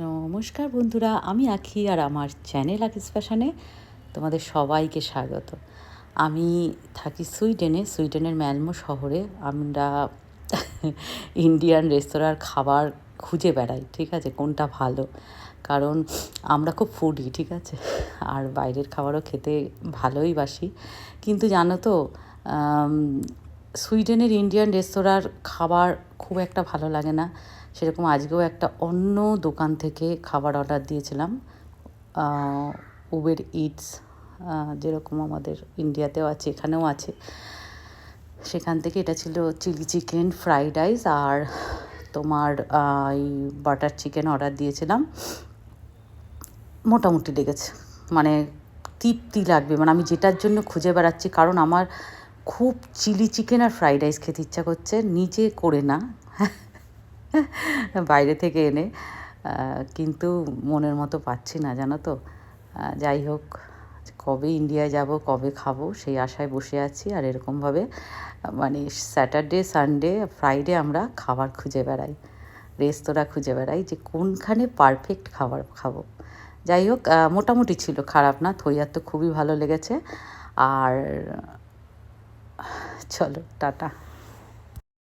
নমস্কার বন্ধুরা, আমি আঁখি আর আমার চ্যানেল আঁকিস ফ্যাশনে তোমাদের সবাইকে স্বাগত। আমি থাকি সুইডেনের ম্যালমো শহরে। আমরা ইন্ডিয়ান রেস্তোরাঁর খাবার খুঁজে বেড়াই, ঠিক আছে, কোনটা ভালো, কারণ আমরা খুব ফুডি, ঠিক আছে, আর বাইরের খাবারও খেতে ভালোই বাসি। কিন্তু জানো তো, সুইডেনের ইন্ডিয়ান রেস্তোরাঁর খাবার খুব একটা ভালো লাগে না। সেরকম আজকেও একটা অন্য দোকান থেকে খাবার অর্ডার দিয়েছিলাম, উবের ইটস, যেরকম আমাদের ইন্ডিয়াতেও আছে, এখানেও আছে। সেখান থেকে এটা ছিল চিলি চিকেন, ফ্রাইড রাইস আর তোমার এই বাটার চিকেন অর্ডার দিয়েছিলাম। মোটামুটি লেগেছে, মানে তৃপ্তি লাগবে, মানে আমি যেটার জন্য খুঁজে বেড়াচ্ছি, কারণ আমার খুব চিলি চিকেন আর ফ্রাইড রাইস খেতে ইচ্ছা করছে, নিজে করে না, বাইরে থেকে এনে, কিন্তু মনের মতো পাচ্ছি না, জানো তো। যাই হোক, কবে ইন্ডিয়ায় যাব, কবে খাবো সেই আশায় বসে আছি। আর এরকমভাবে মানে স্যাটারডে, সানডে, ফ্রাইডে আমরা খাবার খুঁজে বেড়াই, রেস্তোরাঁ খুঁজে বেড়াই যে কোনখানে পারফেক্ট খাবার খাবো। যাই হোক, মোটামুটি ছিল, খারাপ না। থইয়ার তো খুবই ভালো লেগেছে। আর চলো, টাটা।